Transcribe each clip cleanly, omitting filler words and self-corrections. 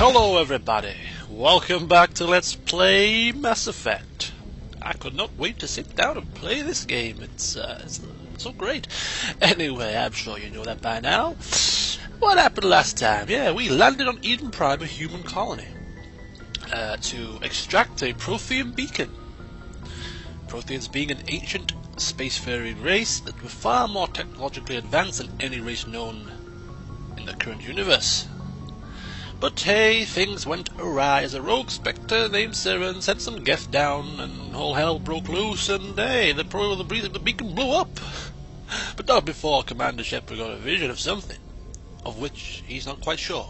Hello everybody, welcome back to Let's Play Mass Effect. I could not wait to sit down and play this game, it's so great. Anyway, I'm sure you know that by now. What happened last time? Yeah, we landed on Eden Prime, a human colony, to extract a Prothean beacon. Protheans being an ancient spacefaring race that were far more technologically advanced than any race known in the current universe. But hey, things went awry as a rogue Spectre named Seren sent some guests down and all hell broke loose, and hey, the beacon blew up. But not before Commander Shepard got a vision of something, of which he's not quite sure.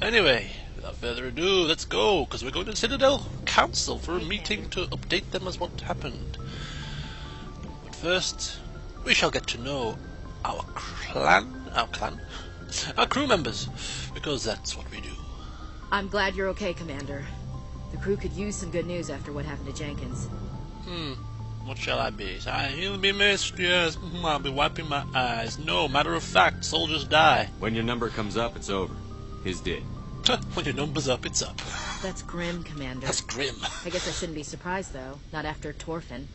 Anyway, without further ado, let's go, because we're going to the Citadel Council for a meeting to update them as what happened. But first, we shall get to know our crew members, because that's what we do. I'm glad you're okay, Commander. The crew could use some good news after what happened to Jenkins. What shall I be? He'll be missed, yes. I'll be wiping my eyes. No, matter of fact, soldiers die. When your number comes up, it's over. His did. When your number's up, it's up. That's grim, Commander. That's grim. I guess I shouldn't be surprised, though. Not after Torfin.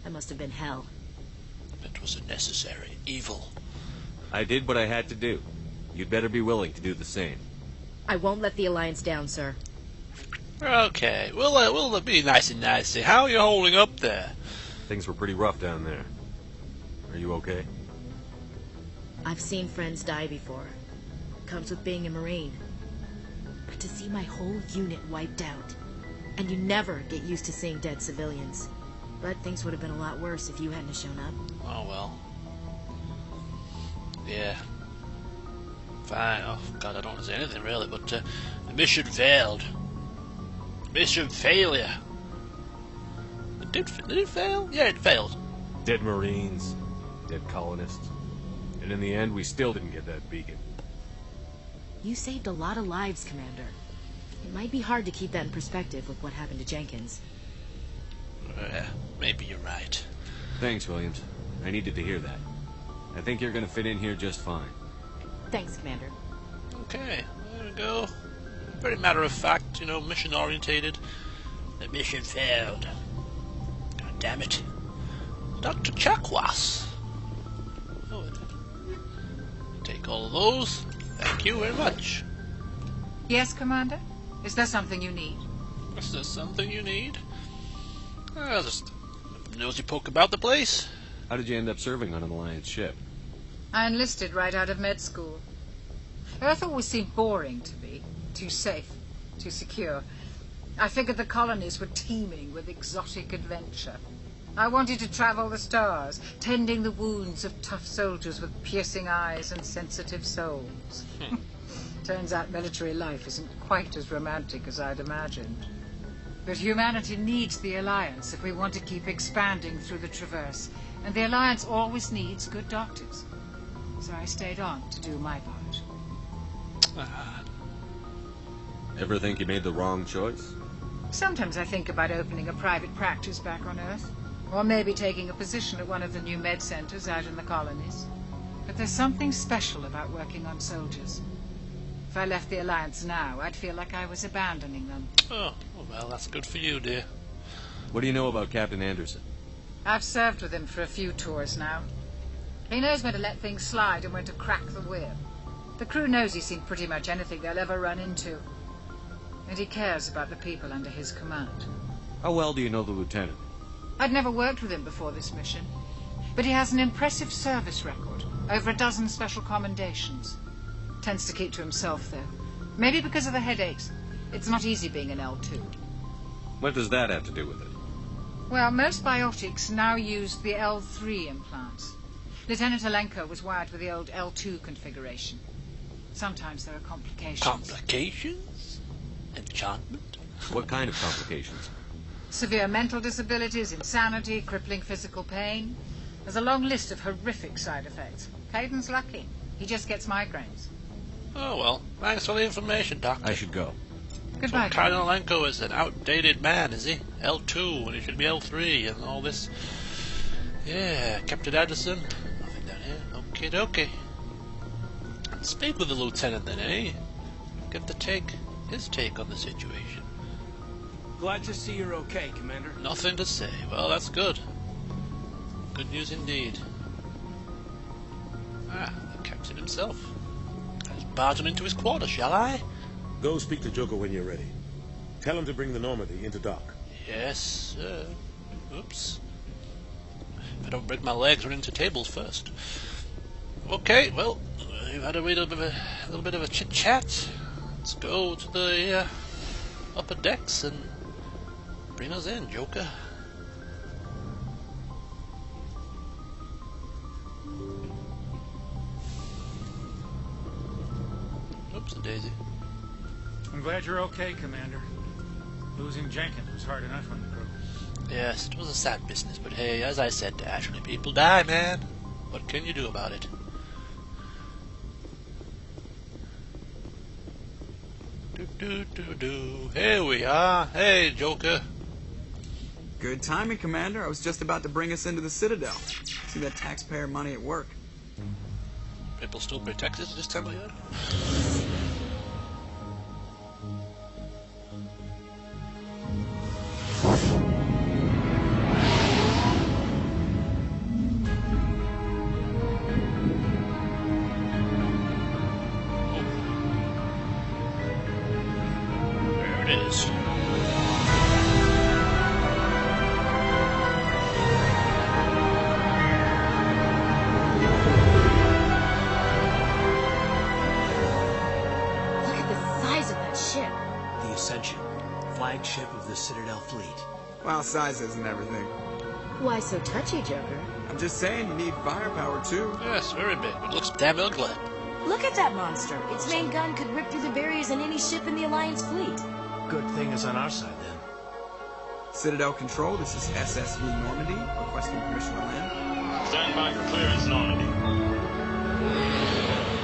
That must have been hell. It was a necessary evil. I did what I had to do. You'd better be willing to do the same. I won't let the Alliance down, sir. Okay, we'll be nice and nicey. How are you holding up there? Things were pretty rough down there. Are you okay? I've seen friends die before. Comes with being a Marine. But to see my whole unit wiped out, and you never get used to seeing dead civilians. But things would have been a lot worse if you hadn't shown up. Oh well. Yeah. Fine. Oh God, I don't want to say anything really, but the mission failed. Mission failure. Did it fail? Yeah, it failed. Dead Marines, dead colonists, and in the end, we still didn't get that beacon. You saved a lot of lives, Commander. It might be hard to keep that in perspective with what happened to Jenkins. Maybe you're right. Thanks, Williams. I needed to hear that. I think you're gonna fit in here just fine. Thanks, Commander. Okay, there we go. Very matter of fact, mission orientated. The mission failed. God damn it. Dr. Chakwas. Oh, take all of those. Thank you very much. Yes, Commander? Is there something you need? Is there something you need? Just a nosy poke about the place. How did you end up serving on an Alliance ship? I enlisted right out of med school. Earth always seemed boring to me. Too safe, too secure. I figured the colonies were teeming with exotic adventure. I wanted to travel the stars, tending the wounds of tough soldiers with piercing eyes and sensitive souls. Turns out military life isn't quite as romantic as I'd imagined. But humanity needs the Alliance if we want to keep expanding through the Traverse, and the Alliance always needs good doctors. So I stayed on to do my part. Ever think you made the wrong choice? Sometimes I think about opening a private practice back on Earth, or maybe taking a position at one of the new med centers out in the colonies. But there's something special about working on soldiers. If I left the Alliance now, I'd feel like I was abandoning them. Oh, well, that's good for you, dear. What do you know about Captain Anderson? I've served with him for a few tours now. He knows when to let things slide and when to crack the whip. The crew knows he's seen pretty much anything they'll ever run into. And he cares about the people under his command. How well do you know the lieutenant? I'd never worked with him before this mission. But he has an impressive service record. Over a dozen special commendations. Tends to keep to himself, though. Maybe because of the headaches. It's not easy being an L2. What does that have to do with it? Well, most biotics now use the L3 implants. Lieutenant Alenko was wired with the old L2 configuration. Sometimes there are complications. Complications? Enchantment? What kind of complications? Severe mental disabilities, insanity, crippling physical pain. There's a long list of horrific side effects. Caden's lucky. He just gets migraines. Oh, well, thanks for the information, Doctor. I should go. Goodbye. So Colonel Alenko is an outdated man, is he? L2 when he should be L3 and all this. Yeah, Captain Anderson. Nothing down here. Okie dokie. Speak with the lieutenant then, eh? Get the take. his take on the situation. Glad to see you're okay, Commander. Nothing to say. Well, that's good. Good news indeed. Ah, the captain himself. Let's barge him into his quarters, shall I? Go speak to Joker when you're ready. Tell him to bring the Normandy into dock. Yes, sir. Oops. If I don't break my legs running into tables first. Okay, well, we've had a little bit of a chit-chat. Let's go to the upper decks and bring us in, Joker. Oops-a-daisy. I'm glad you're okay, Commander. Losing Jenkins was hard enough on the crew. Yes, it was a sad business, but hey, as I said to Ashley, people die, man. What can you do about it? Here we are. Hey, Joker. Good timing, Commander. I was just about to bring us into the Citadel. See that taxpayer money at work. People still pay taxes this time of year? Flagship of the Citadel fleet. Well, size isn't everything. Why so touchy, Joker? I'm just saying you need firepower, too. Yes, very big, but it looks damn ugly. Look at that monster. Its main gun could rip through the barriers in any ship in the Alliance fleet. Good thing it's on our side, then. Citadel Control, this is SSV Normandy, requesting permission to land. Stand by for clearance, Normandy.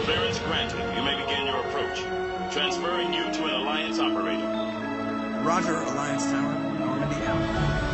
Clearance granted. You may begin your approach. Transferring you to an Alliance operator. Roger, Alliance Tower. Normandy out.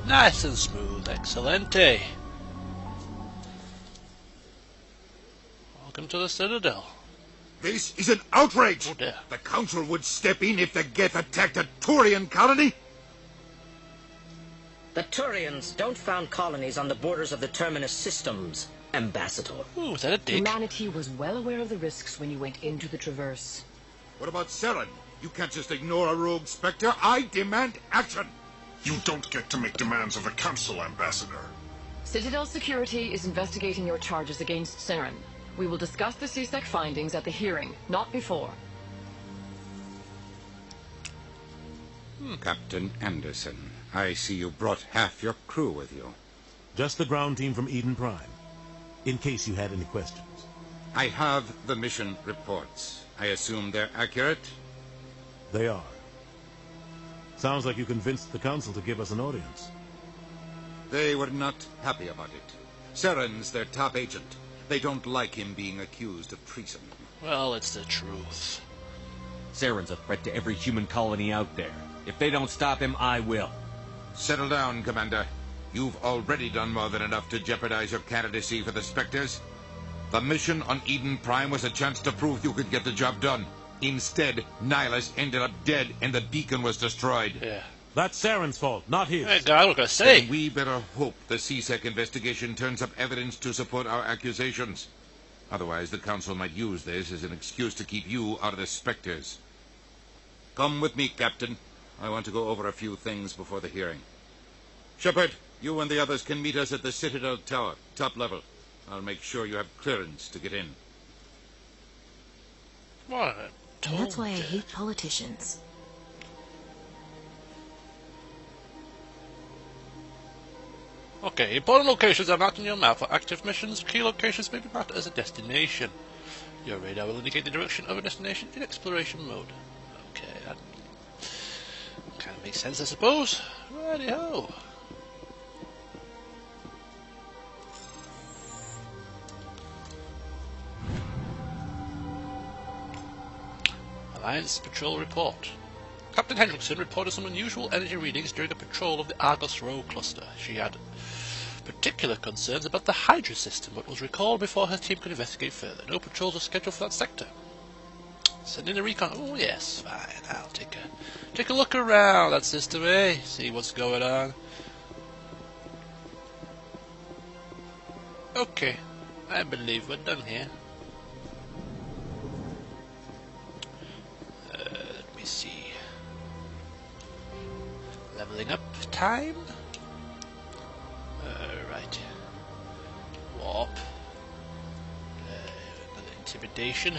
Nice and smooth, excelente. Welcome to the Citadel. This is an outrage! Oh dear. The Council would step in if the Geth attacked a Turian colony? The Turians don't found colonies on the borders of the Terminus systems, Ambassador. Ooh, is that a dig? Humanity was well aware of the risks when you went into the Traverse. What about Saren? You can't just ignore a rogue Spectre. I demand action! You don't get to make demands of the Council, Ambassador. Citadel Security is investigating your charges against Saren. We will discuss the CSEC findings at the hearing, not before. Captain Anderson, I see you brought half your crew with you. Just the ground team from Eden Prime, in case you had any questions. I have the mission reports. I assume they're accurate? They are. Sounds like you convinced the Council to give us an audience. They were not happy about it. Saren's their top agent. They don't like him being accused of treason. Well, it's the truth. Saren's a threat to every human colony out there. If they don't stop him, I will. Settle down, Commander. You've already done more than enough to jeopardize your candidacy for the Spectres. The mission on Eden Prime was a chance to prove you could get the job done. Instead, Nihilus ended up dead and the beacon was destroyed. Yeah. That's Saren's fault, not his. Hey, God, I was gonna say. Then we better hope the CSEC investigation turns up evidence to support our accusations. Otherwise, the Council might use this as an excuse to keep you out of the Spectres. Come with me, Captain. I want to go over a few things before the hearing. Shepard, you and the others can meet us at the Citadel Tower, top level. I'll make sure you have clearance to get in. What? That's why I hate politicians. Okay, important locations are marked on your map. For active missions, key locations may be marked as a destination. Your radar will indicate the direction of a destination in exploration mode. Okay, that kind of Makes sense, I suppose. Righty-ho. Alliance Patrol Report. Captain Hendrickson reported some unusual energy readings during a patrol of the Argos Row cluster. She had particular concerns about the Hydra system, but was recalled before her team could investigate further. No patrols are scheduled for that sector. Send in a recon. Oh yes, fine. I'll take a look around that system, eh? See what's going on. Okay, I believe we're done here. Let me see. Leveling up time. Right. Warp. Another intimidation.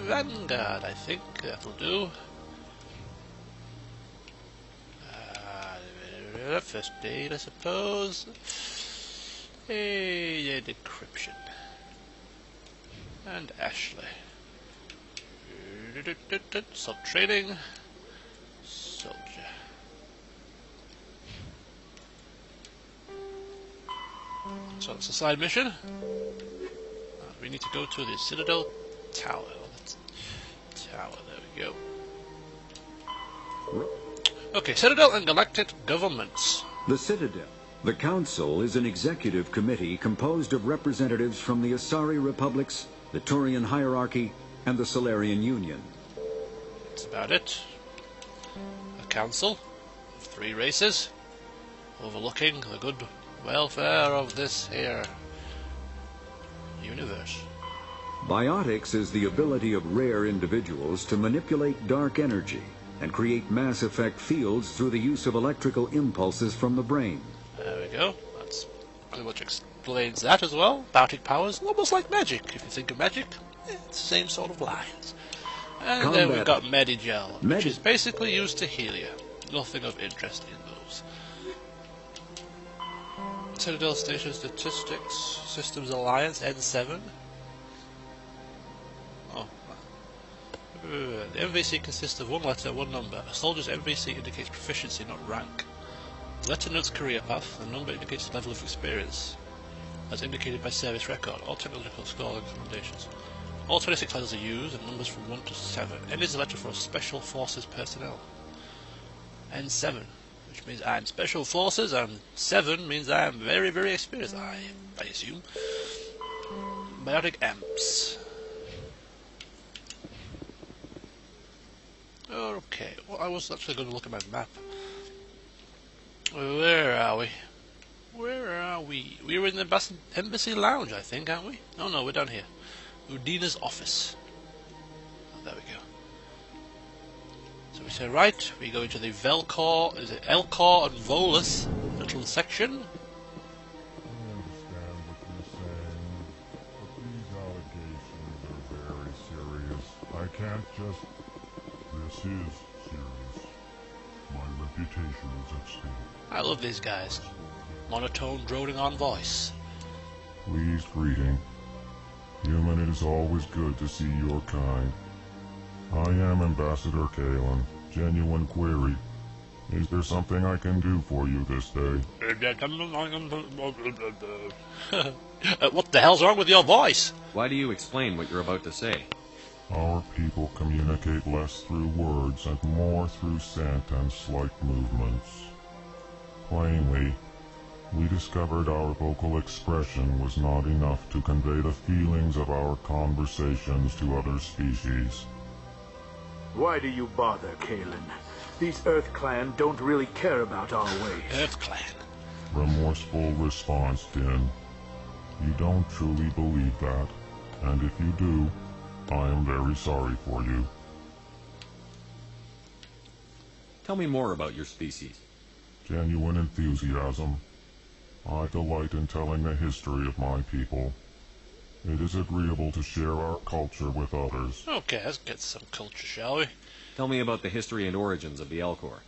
Vanguard, I think that'll do. First aid, I suppose. Hey, decryption. And Ashley. Sub training. Soldier. So it's a side mission. We need to go to the Citadel Tower. Tower, there we go. Okay, Citadel and Galactic Governments. The Citadel. The Council is an executive committee composed of representatives from the Asari Republics, the Turian Hierarchy, and the Solarian Union. That's about it. A council of 3 races, overlooking the good welfare of this here universe. Biotics is the ability of rare individuals to manipulate dark energy and create mass effect fields through the use of electrical impulses from the brain. There we go. That's pretty much explains that as well. Biotic powers, almost like magic. If you think of magic, it's the same sort of lines. And then we've got Medigel, which is basically used to heal you. Nothing of interest in those. Citadel Station Statistics, Systems Alliance, N7. Oh. The MVC consists of 1 letter, 1 number. A soldier's MVC indicates proficiency, not rank. The letter notes career path, the number indicates level of experience, as indicated by service record. All technological scoring recommendations. All 26 letters are used, and numbers from 1 to 7. N is a letter for Special Forces personnel. N7, which means I'm Special Forces, and 7 means I'm very, very experienced, I assume. Biotic Amps. Okay, well, I was actually going to look at my map. Where are we? Where are we? We were in the Embassy Lounge, I think, aren't we? Oh no, we're down here. Udina's office. Oh, there we go. So we say right, we go into the Velcor, is it Elcor and Volus little section. I understand what you're saying, but these allegations are very serious. I can't just... This is serious. My reputation is at stake. I love these guys. Monotone, droning on voice. Please greeting. Human, it is always good to see your kind. I am Ambassador Kalen. Genuine query. Is there something I can do for you this day? What the hell's wrong with your voice? Why do you explain what you're about to say? Our people communicate less through words and more through scent and slight movements. Plainly, we discovered our vocal expression was not enough to convey the feelings of our conversations to other species. Why do you bother, Kalen? These Earth Clan don't really care about our ways. Earth Clan. Remorseful response, Din. You don't truly believe that, and if you do, I am very sorry for you. Tell me more about your species. Genuine enthusiasm. I delight in telling the history of my people. It is agreeable to share our culture with others. Okay, let's get some culture, shall we? Tell me about the history and origins of the Elcor.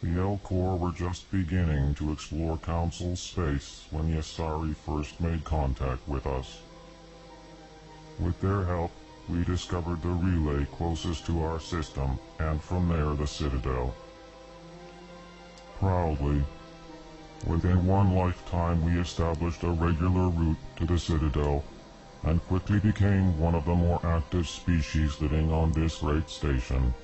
The Elcor were just beginning to explore Council space when the Asari first made contact with us. With their help, we discovered the relay closest to our system, and from there the Citadel. Proudly, within one lifetime we established a regular route to the Citadel, and quickly became one of the more active species living on this great station.